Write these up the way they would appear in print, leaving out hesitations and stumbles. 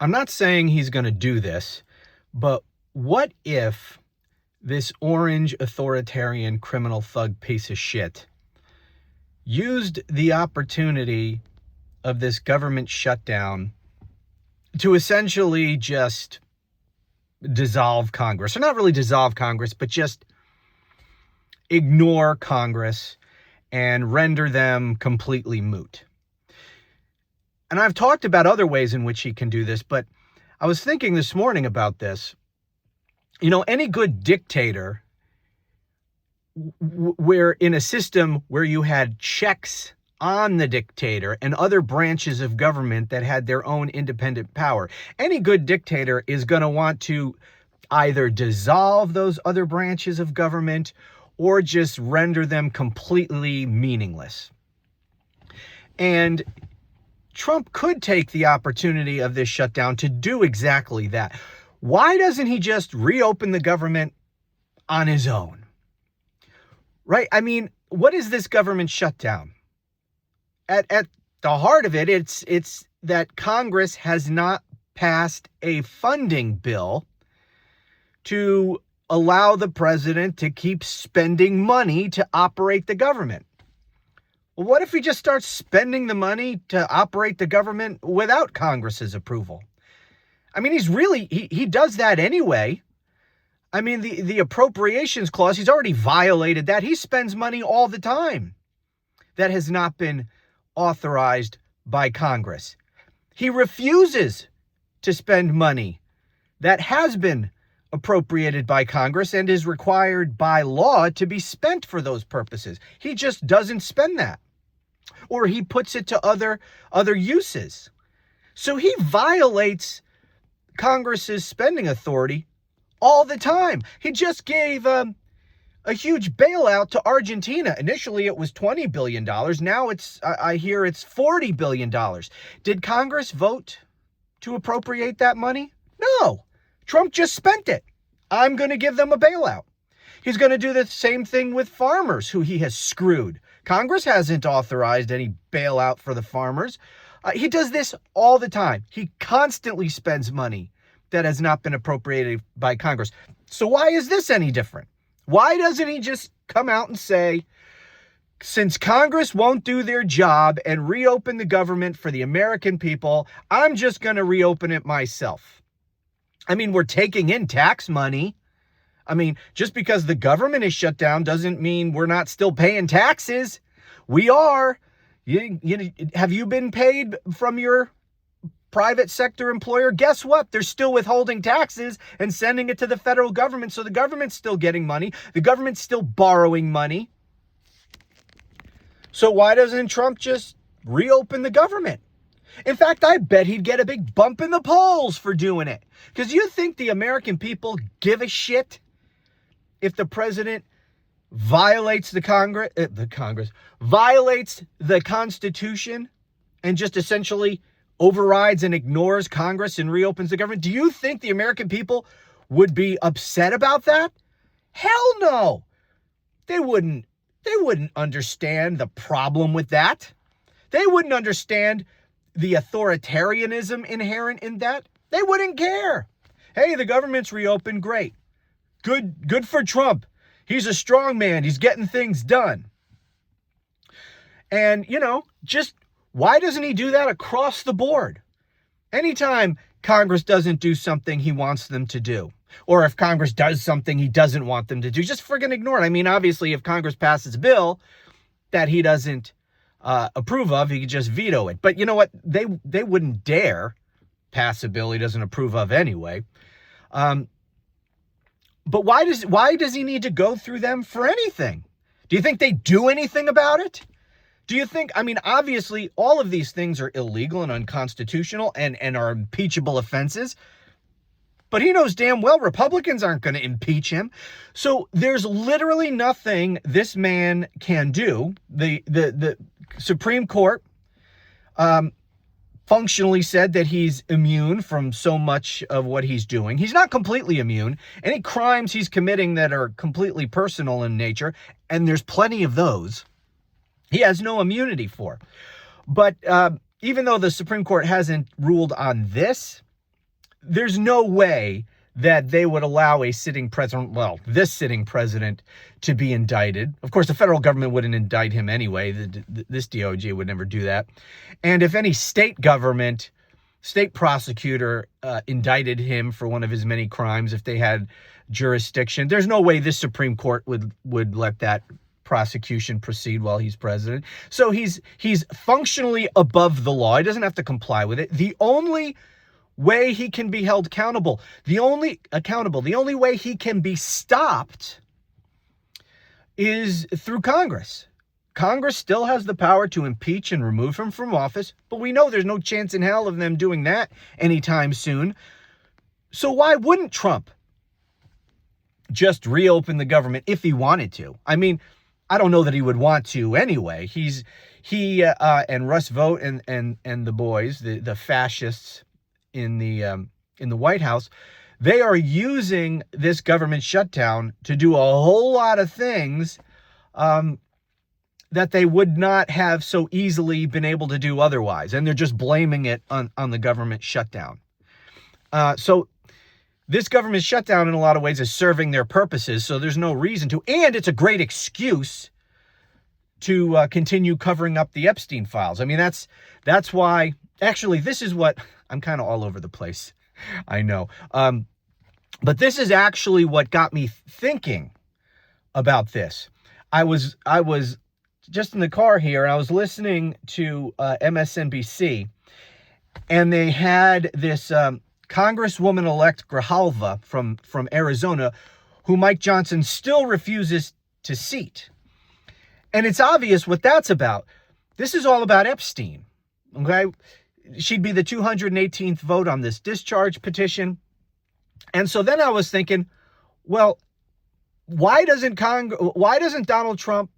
I'm not saying he's going to do this, but what if this orange authoritarian criminal thug piece of shit used the opportunity of this government shutdown to essentially just dissolve Congress, or not really dissolve Congress, but just ignore Congress and render them completely moot? And I've talked about other ways in which he can do this, but I was thinking this morning about this. You know, any good dictator, where in a system where you had checks on the dictator and other branches of government that had their own independent power, any good dictator is going to want to either dissolve those other branches of government or just render them completely meaningless. And Trump could take the opportunity of this shutdown to do exactly that. Why doesn't he just reopen the government on his own? Right? I mean, what is this government shutdown? At the heart of it, it's that Congress has not passed a funding bill to allow the president to keep spending money to operate the government. Well, what if he just starts spending the money to operate the government without Congress's approval? I mean, he does that anyway. I mean, the appropriations clause, he's already violated that. He spends money all the time that has not been authorized by Congress. He refuses to spend money that has been appropriated by Congress and is required by law to be spent for those purposes. He just doesn't spend that, or he puts it to other uses. So he violates Congress's spending authority all the time. He just gave a huge bailout to Argentina. Initially, it was $20 billion. Now I hear it's $40 billion. Did Congress vote to appropriate that money? No. Trump just spent it. I'm going to give them a bailout. He's going to do the same thing with farmers who he has screwed. Congress hasn't authorized any bailout for the farmers. He does this all the time. He constantly spends money that has not been appropriated by Congress. So why is this any different? Why doesn't he just come out and say, since Congress won't do their job and reopen the government for the American people, I'm just going to reopen it myself? I mean, we're taking in tax money. I mean, just because the government is shut down doesn't mean we're not still paying taxes. We are. Have you been paid from your private sector employer? Guess what? They're still withholding taxes and sending it to the federal government. So the government's still getting money. The government's still borrowing money. So why doesn't Trump just reopen the government? In fact, I bet he'd get a big bump in the polls for doing it. Because you think the American people give a shit if the president violates violates the Constitution and just essentially overrides and ignores Congress and reopens the government? Do you think the American people would be upset about that? Hell no. They wouldn't understand the problem with that. They wouldn't understand the authoritarianism inherent in that. They wouldn't care. Hey, the government's reopened. Great. Good for Trump. He's a strong man. He's getting things done. And, just why doesn't he do that across the board? Anytime Congress doesn't do something he wants them to do, or if Congress does something he doesn't want them to do, just friggin' ignore it. I mean, obviously, if Congress passes a bill that he doesn't approve of, he could just veto it. But you know what? They wouldn't dare pass a bill he doesn't approve of anyway. But why does he need to go through them for anything? Do you think they do anything about it? Do you think, obviously all of these things are illegal and unconstitutional and are impeachable offenses, but he knows damn well Republicans aren't going to impeach him. So there's literally nothing this man can do. The Supreme Court functionally said that he's immune from so much of what he's doing. He's not completely immune. Any crimes he's committing that are completely personal in nature, and there's plenty of those, he has no immunity for. But even though the Supreme Court hasn't ruled on this, there's no way that they would allow a sitting president, well, this sitting president, to be indicted. Of course, the federal government wouldn't indict him anyway. This DOJ would never do that. And if any state government, state prosecutor indicted him for one of his many crimes, if they had jurisdiction, there's no way this Supreme Court would let that prosecution proceed while he's president. So he's functionally above the law. He doesn't have to comply with it. The only way he can be held accountable, the only way he can be stopped is through Congress. Congress still has the power to impeach and remove him from office, but we know there's no chance in hell of them doing that anytime soon. So why wouldn't Trump just reopen the government if he wanted to? I mean, I don't know that he would want to anyway. He and Russ Vought and the boys, the fascists in the White House, they are using this government shutdown to do a whole lot of things that they would not have so easily been able to do otherwise. And they're just blaming it on the government shutdown. So this government shutdown in a lot of ways is serving their purposes. So there's no reason to, and it's a great excuse to continue covering up the Epstein files. I mean, that's why, actually, this is what, I'm kind of all over the place, I know. But this is actually what got me thinking about this. I was just in the car here, and I was listening to MSNBC, and they had this Congresswoman-elect Grijalva from Arizona, who Mike Johnson still refuses to seat. And it's obvious what that's about. This is all about Epstein, okay? She'd be the 218th vote on this discharge petition. And so then I was thinking, well, why doesn't Donald Trump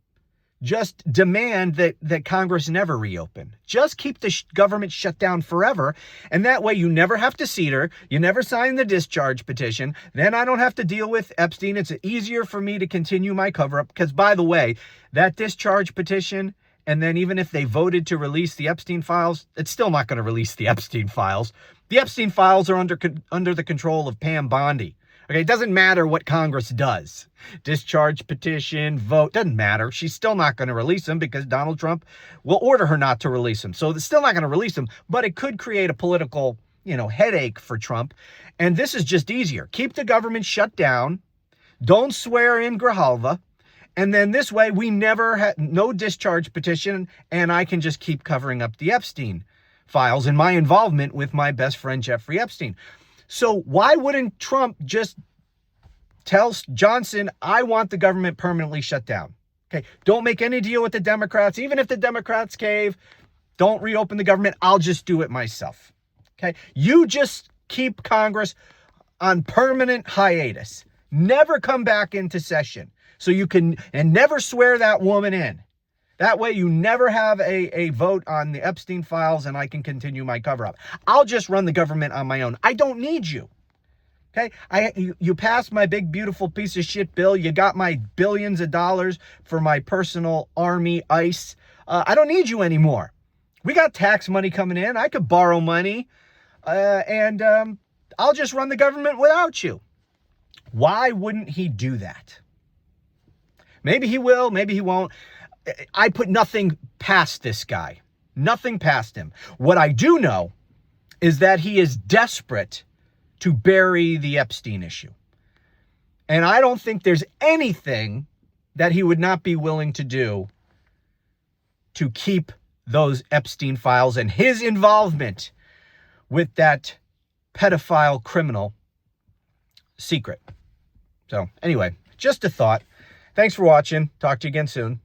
just demand that Congress never reopen? Just keep the government shut down forever. And that way you never have to seat her. You never sign the discharge petition. Then I don't have to deal with Epstein. It's easier for me to continue my cover up. Because by the way, that discharge petition, and then even if they voted to release the Epstein files, it's still not going to release the Epstein files. The Epstein files are under the control of Pam Bondi. Okay, it doesn't matter what Congress does. Discharge petition, vote, doesn't matter. She's still not going to release them because Donald Trump will order her not to release them. So it's still not going to release them, but it could create a political, headache for Trump. And this is just easier. Keep the government shut down. Don't swear in Grijalva. And then this way we never had no discharge petition, and I can just keep covering up the Epstein files and my involvement with my best friend Jeffrey Epstein. So why wouldn't Trump just tell Johnson, I want the government permanently shut down? Okay, don't make any deal with the Democrats. Even if the Democrats cave, don't reopen the government. I'll just do it myself. Okay, you just keep Congress on permanent hiatus. Never come back into session. So you can, and never swear that woman in. That way you never have a vote on the Epstein files, and I can continue my cover-up. I'll just run the government on my own. I don't need you. Okay? You passed my big, beautiful piece of shit bill. You got my billions of dollars for my personal army, ICE. I don't need you anymore. We got tax money coming in. I could borrow money, and I'll just run the government without you. Why wouldn't he do that? Maybe he will, maybe he won't. I put nothing past this guy. Nothing past him. What I do know is that he is desperate to bury the Epstein issue. And I don't think there's anything that he would not be willing to do to keep those Epstein files and his involvement with that pedophile criminal secret. So anyway, just a thought. Thanks for watching. Talk to you again soon.